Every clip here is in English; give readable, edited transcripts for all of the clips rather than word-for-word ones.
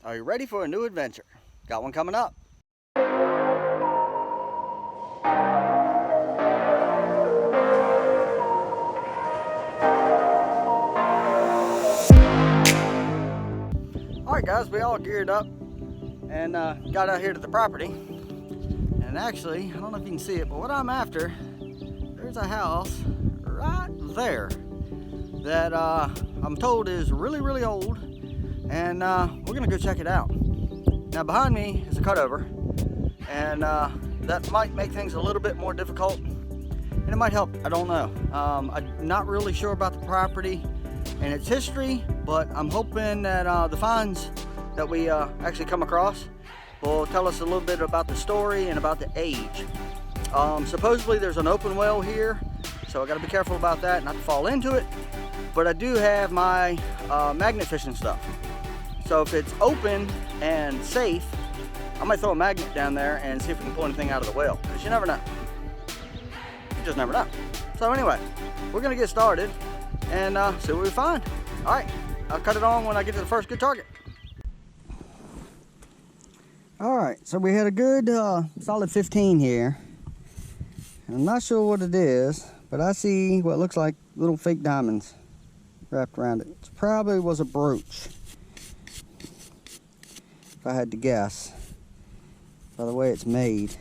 Are you ready for a new adventure? Got one coming up. Alright guys, we all geared up and got out here to the property. And actually, I don't know if you can see it, but what I'm after, there's a house right there that I'm told is really old, and we're gonna go check it out. Now behind me is a cutover, and that might make things a little bit more difficult, and it might help, I don't know. I'm not really sure about the property and its history, but I'm hoping that the finds that we actually come across will tell us a little bit about the story and about the age. Supposedly there's an open well here, so I gotta be careful about that, not to fall into it. But I do have my magnet fishing stuff. So if it's open and safe, I might throw a magnet down there and see if we can pull anything out of the well, because you never know. You just never know. So anyway, we're gonna get started and see what we find. All right, I'll cut it on when I get to the first good target. All right, so we had a good solid 15 here. I'm not sure what it is, but I see what looks like little fake diamonds wrapped around it. It probably was a brooch, if I had to guess, by the way it's made.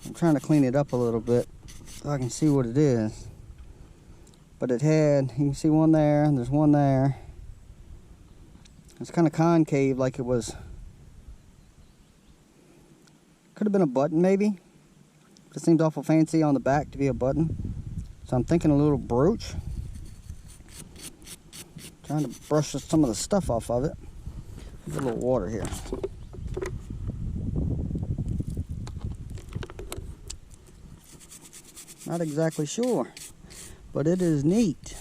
I'm trying to clean it up a little bit so I can see what it is. But it had, you can see one there, and there's one there. It's kind of concave, like it was, could have been a button maybe. It seems awful fancy on the back to be a button. So I'm thinking a little brooch. Trying to brush some of the stuff off of it. There's a little water here. Not exactly sure, but it is neat.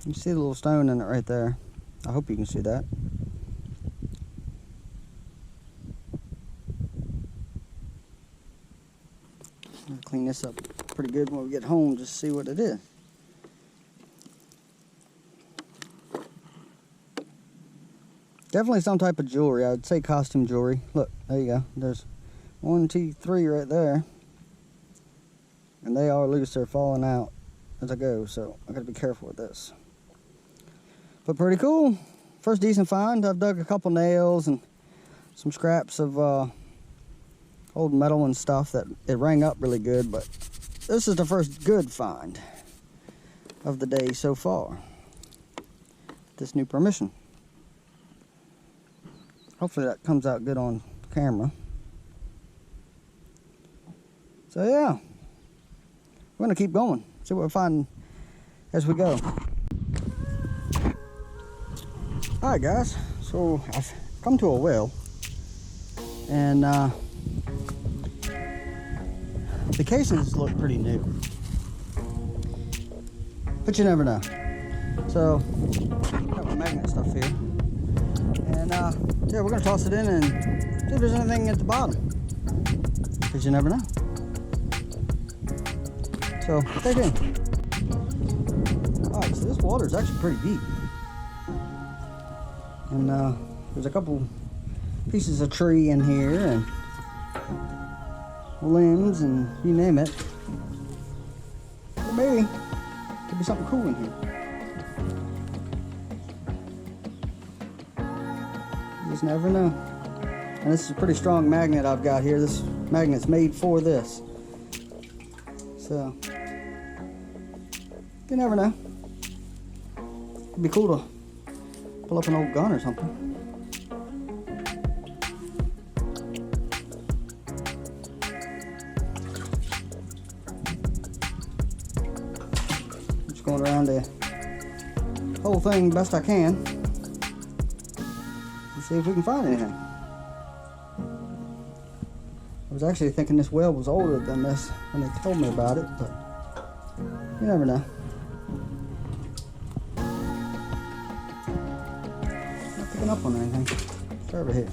You see the little stone in it right there. I hope you can see that. I'll clean this up pretty good when we get home, just see what it is. Definitely some type of jewelry. I would say costume jewelry. Look, there you go. There's 1, 2, 3 right there. And they are loose. They're falling out as I go, so I gotta be careful with this. But pretty cool. First decent find. I've dug a couple nails and some scraps of old metal and stuff that it rang up really good, but this is the first good find of the day so far. This new permission. Hopefully that comes out good on camera. So yeah, we're gonna keep going, see what we find as we go. All right guys, so I've come to a well, and the casings look pretty new, but you never know. So got my magnet stuff here, and yeah, we're gonna toss it in and see if there's anything at the bottom, because you never know. So stay tuned. All right, so this water is actually pretty deep. And there's a couple pieces of tree in here and limbs and you name it. Or maybe could be something cool in here. You just never know. And this is a pretty strong magnet I've got here. This magnet's made for this. So you never know. It'd be cool to pull up an old gun or something. Just going around the whole thing best I can and see if we can find anything. I was actually thinking this well was older than this when they told me about it, but you never know. Up on anything. Start over here.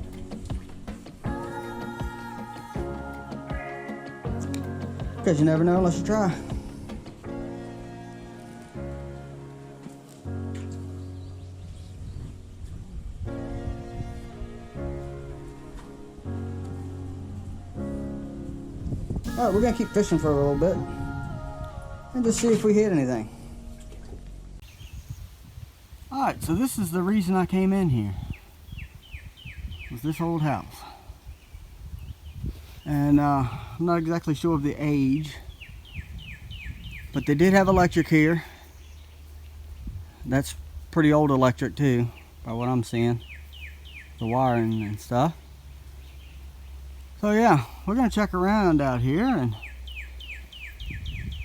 Because you never know unless you try. All right, we're gonna keep fishing for a little bit and just see if we hit anything. All right, so this is the reason I came in here, was this old house. And I'm not exactly sure of the age, but they did have electric here. That's pretty old electric too, by what I'm seeing, the wiring and stuff. So yeah, we're gonna check around out here and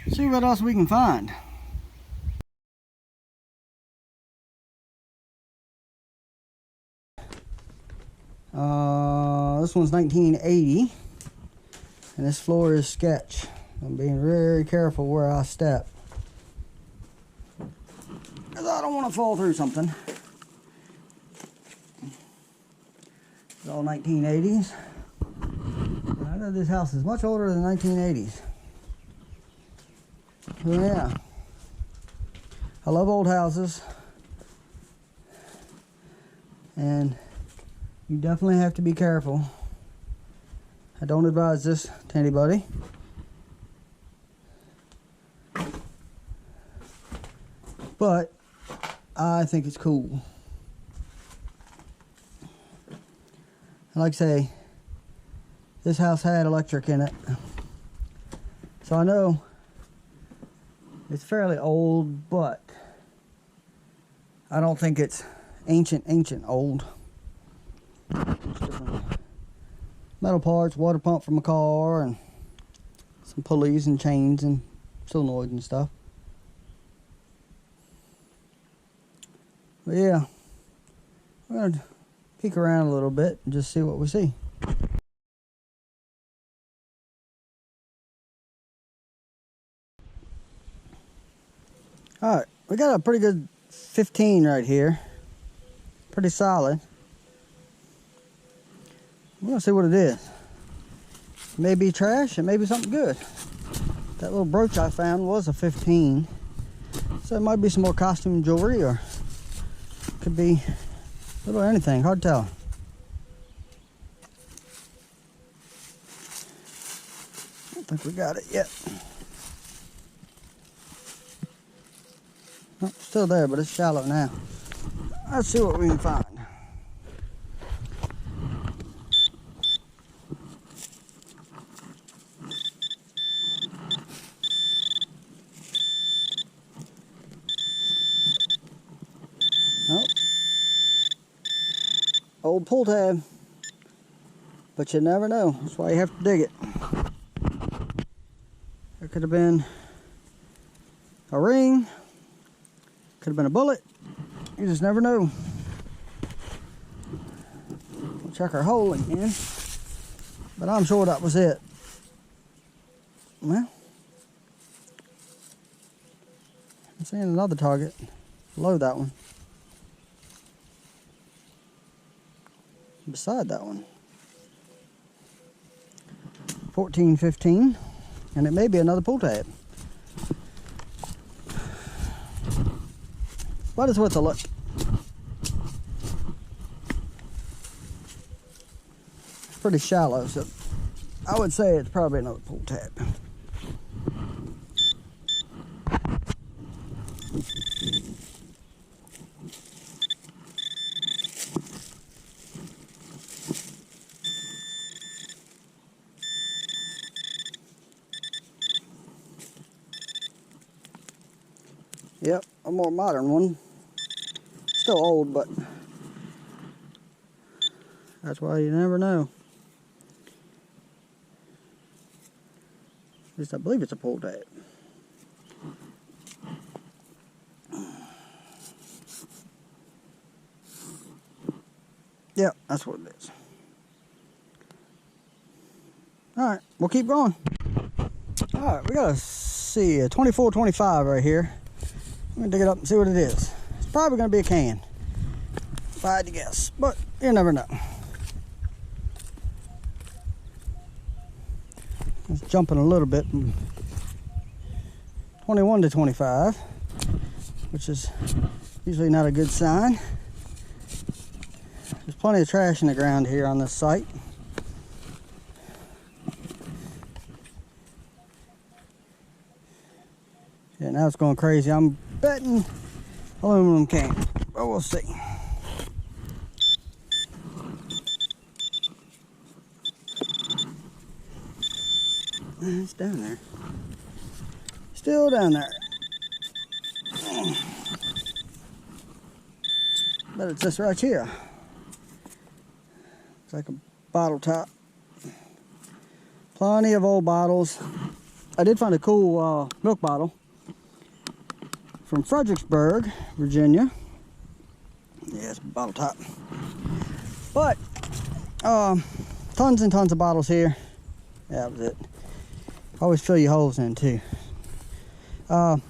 see what else we can find. This one's 1980, and this floor is sketch. I'm being very careful where I step, because I don't want to fall through something. It's all 1980s. I know this house is much older than 1980s. So yeah, I love old houses, and you definitely have to be careful. I don't advise this to anybody. But I think it's cool. And like I say, this house had electric in it. So I know it's fairly old, but I don't think it's ancient old. Metal parts, water pump from a car, and some pulleys and chains and solenoids and stuff. But yeah, we're gonna peek around a little bit and just see what we see. Alright, we got a pretty good 15 right here. Pretty solid. We're gonna see what it is. It may be trash, it may be something good. That little brooch I found was a 15. So it might be some more costume jewelry, or could be a little anything, hard to tell. I don't think we got it yet. Oh, still there, but it's shallow now. Let's see what we can find. Oh, old pull tab, but you never know. That's why you have to dig it. There could have been a ring, could have been a bullet. You just never know. We'll check our hole again, but I'm sure that was it. Well, I'm seeing another target below that one, beside that one. 14-15, and it may be another pull tab, but it's worth a look. It's pretty shallow, so I would say it's probably another pull tab. Yep, a more modern one. Still old, but that's why you never know. At least I believe it's a pull tab. Yep, that's what it is. Alright, we'll keep going. Alright, we got a 24-25 right here. I'm gonna dig it up and see what it is. It's probably gonna be a can, if I had to guess, but you never know. It's jumping a little bit from 21 to 25, which is usually not a good sign. There's plenty of trash in the ground here on this site. Yeah, now it's going crazy. I'm betting aluminum can, but we'll see. It's down there. Still down there. But it's just right here. It's like a bottle top. Plenty of old bottles. I did find a cool milk bottle from Fredericksburg, Virginia. Yeah, it's a bottle top. But tons and tons of bottles here. Yeah, that was it. Always fill your holes in too. But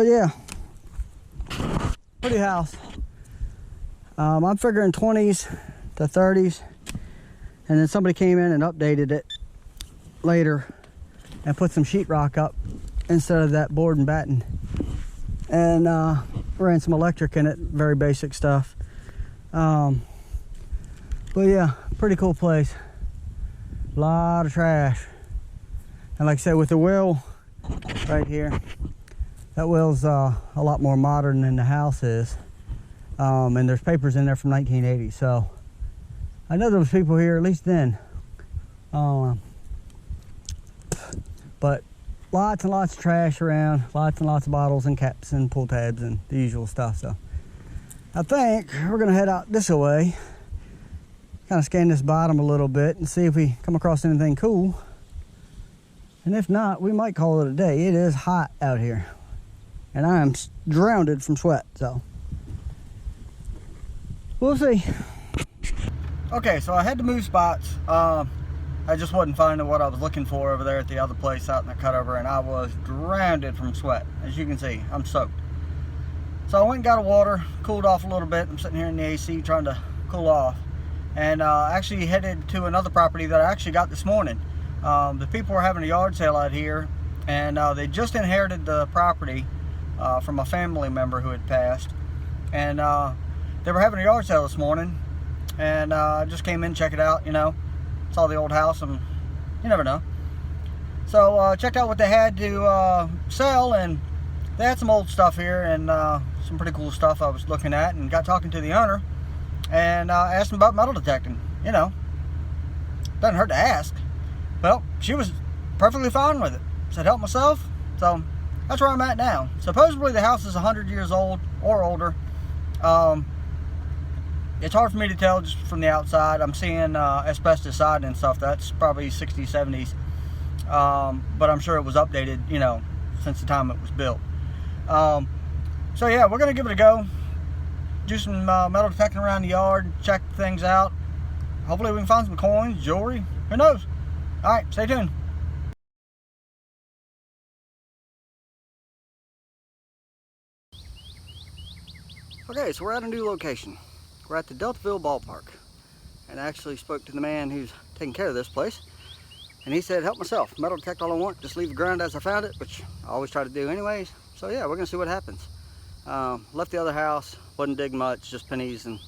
yeah, pretty house. I'm figuring 20s to 30s, and then somebody came in and updated it later and put some sheetrock up instead of that board and batten, and ran some electric in it, very basic stuff. But yeah, pretty cool place. A lot of trash. And like I said, with the wheel right here, that wheel's a lot more modern than the house is. And there's papers in there from 1980, so I know there was people here at least then. But lots and lots of trash around, lots and lots of bottles and caps and pull tabs and the usual stuff. So I think we're gonna head out this way, kind of scan this bottom a little bit and see if we come across anything cool. And if not, we might call it a day. It is hot out here, and I am drowned from sweat, so we'll see. Okay, so I had to move spots. I just wasn't finding what I was looking for over there at the other place out in the cutover, and I was drowned from sweat. As you can see, I'm soaked. So I went and got a water, cooled off a little bit. I'm sitting here in the AC trying to cool off, and actually headed to another property that I actually got this morning. The people were having a yard sale out here, and they just inherited the property from a family member who had passed, and they were having a yard sale this morning, and I just came in, check it out, you know, saw the old house, and you never know. So checked out what they had to sell, and they had some old stuff here and some pretty cool stuff I was looking at, and got talking to the owner and asked him about metal detecting. You know, doesn't hurt to ask. Well, she was perfectly fine with it. Said help myself. So that's where I'm at now. Supposedly the house is 100 years old or older. It's hard for me to tell just from the outside. I'm seeing asbestos siding and stuff. That's probably 60s, 70s. But I'm sure it was updated, you know, since the time it was built. So yeah, we're gonna give it a go. Do some metal detecting around the yard, check things out. Hopefully we can find some coins, jewelry, who knows? All right, stay tuned. Okay, so we're at a new location. We're at the Deltaville Ballpark, and I actually spoke to the man who's taking care of this place, and he said, help myself, metal detect all I want, just leave the ground as I found it, which I always try to do anyways. So yeah, we're gonna see what happens. Left the other house, wasn't dig much, just pennies and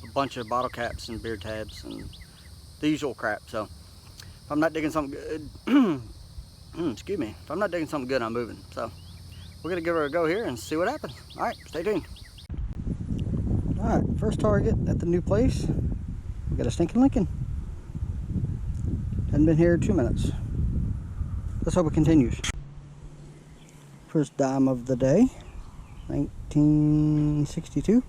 a bunch of bottle caps and beer tabs and the usual crap. So if I'm not digging something good, excuse me, if I'm not digging something good, I'm moving. So we're gonna give her a go here and see what happens. All right, stay tuned. All right, first target at the new place. We got a stinking Lincoln. Hadn't been here 2 minutes. Let's hope it continues. First dime of the day, 1962.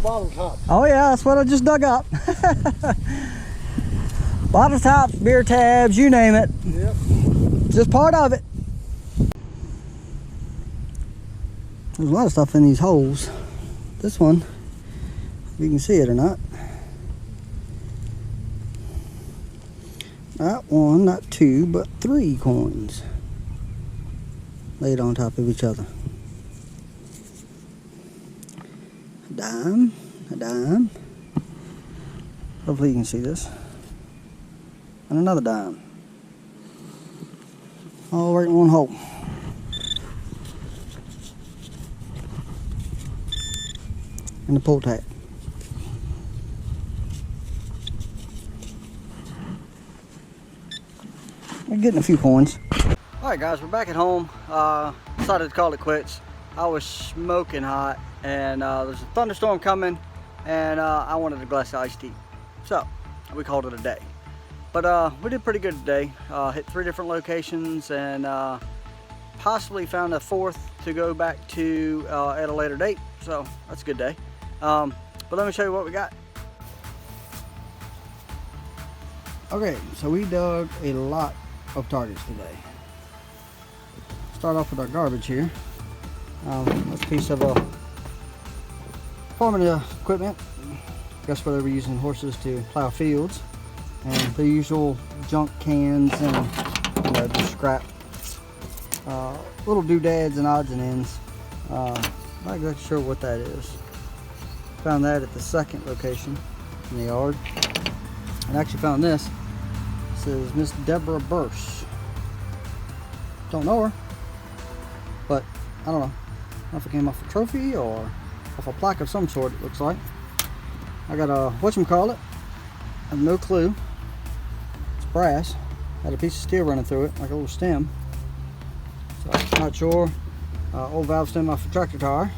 bottle top. Oh yeah, that's what I just dug up. Bottle tops, beer tabs, you name it. Yep. Just part of it. There's a lot of stuff in these holes. This one, if you can see it or not. Not one, not two, but 3 coins laid on top of each other. A dime, a dime. Hopefully you can see this. And another dime. All right in one hole. And the pull tab. We're getting a few coins. Alright guys, we're back at home. Decided to call it quits. I was smoking hot and there's a thunderstorm coming and I wanted a glass of iced tea. So we called it a day. But we did pretty good today. Hit 3 different locations and possibly found a 4th to go back to at a later date. So that's a good day. But let me show you what we got. Okay, so we dug a lot of targets today. Start off with our garbage here. That's a piece of farming equipment. I guess where they were using horses to plow fields. And the usual junk cans and just scrap. Little doodads and odds and ends. Not exactly sure what that is. Found that at the 2nd location in the yard. And actually found this. This is Miss Deborah Burse. Don't know her, but I don't know. I don't know if it came off a trophy or off a plaque of some sort, it looks like. I got a whatchamacallit. I have no clue. It's brass. Had a piece of steel running through it, like a little stem. So not sure. Old valve stem off a tractor tire.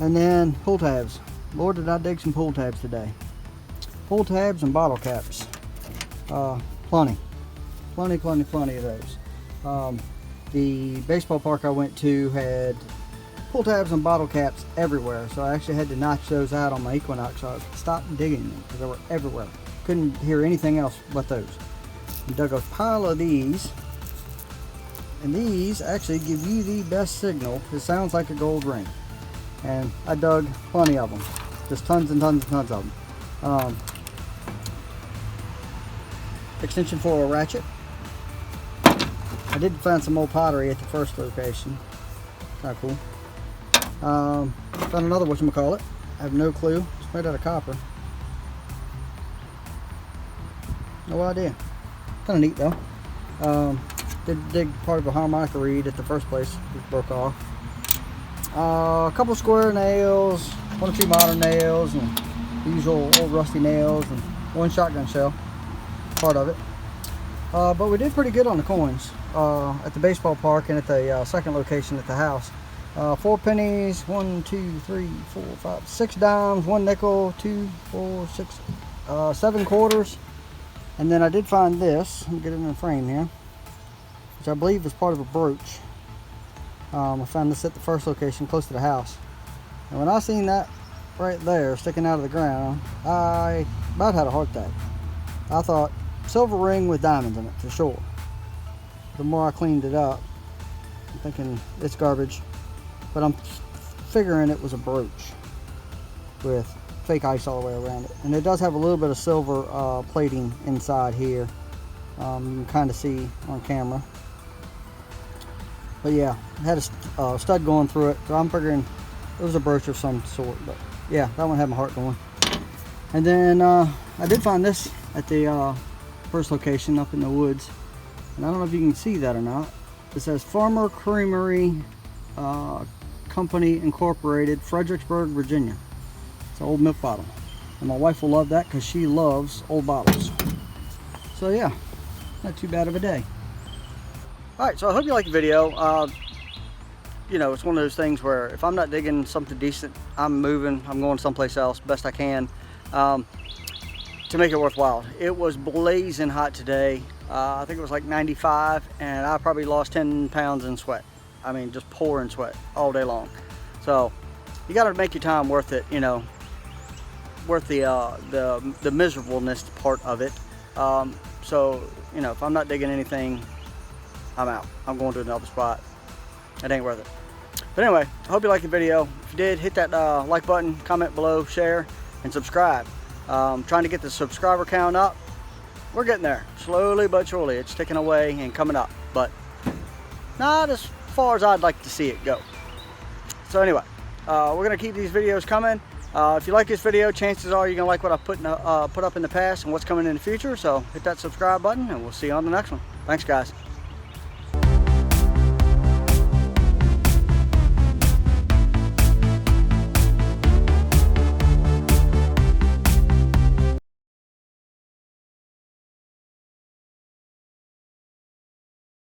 And then pull tabs. Lord, did I dig some pull tabs today. Pull tabs and bottle caps. Plenty of those. The baseball park I went to had pull tabs and bottle caps everywhere, so I actually had to notch those out on my Equinox, so I stopped digging them because they were everywhere. Couldn't hear anything else but those. I dug a pile of these, and these actually give you the best signal. It sounds like a gold ring, and I dug plenty of them, just tons and tons and tons of them. Extension for a ratchet. I did find some old pottery at the 1st location. Kind of cool. Found another whatchamacallit. I have no clue. It's made out of copper. No idea. Kind of neat though. Did dig part of a harmonica reed at the first place. It broke off. A couple square nails, 1 or 2 modern nails, and the usual old rusty nails, and 1 shotgun shell. Part of it. But we did pretty good on the coins at the baseball park and at the 2nd location at the house. 4 pennies, 1, 2, 3, 4, 5, 6 dimes, 1 nickel, 2, 4, 6, 7 quarters. And then I did find this. Let me get it in the frame here, which I believe is part of a brooch. I found this at the 1st location close to the house. And when I seen that right there sticking out of the ground, I about had a heart attack. I thought silver ring with diamonds in it for sure. The more I cleaned it up, I'm thinking it's garbage, but I'm figuring it was a brooch with fake ice all the way around it. And it does have a little bit of silver plating inside here. You can kind of see on camera. But yeah, it had a stud going through it, so I'm figuring it was a brooch of some sort. But yeah, that one had my heart going. And then I did find this at the 1st location up in the woods, and I don't know if you can see that or not. It says Farmer Creamery Company Incorporated, Fredericksburg, Virginia. It's an old milk bottle, and my wife will love that because she loves old bottles. So yeah, not too bad of a day. Alright, so I hope you like the video. You know, it's one of those things where if I'm not digging something decent, I'm moving, I'm going someplace else best I can to make it worthwhile. It was blazing hot today. I think it was like 95, and I probably lost 10 pounds in sweat. I mean, just pouring sweat all day long. So you got to make your time worth it, you know, worth the miserableness part of it. So, you know, if I'm not digging anything, I'm out. I'm going to another spot. It ain't worth it. But anyway, I hope you liked the video. If you did, hit that like button, comment below, share, and subscribe. Trying to get the subscriber count up. We're getting there, slowly but surely. It's ticking away and coming up, but not as far as I'd like to see it go. So anyway, we're gonna keep these videos coming. If you like this video, chances are you're gonna like what I put up in the past and what's coming in the future. So hit that subscribe button, and we'll see you on the next one. Thanks, guys.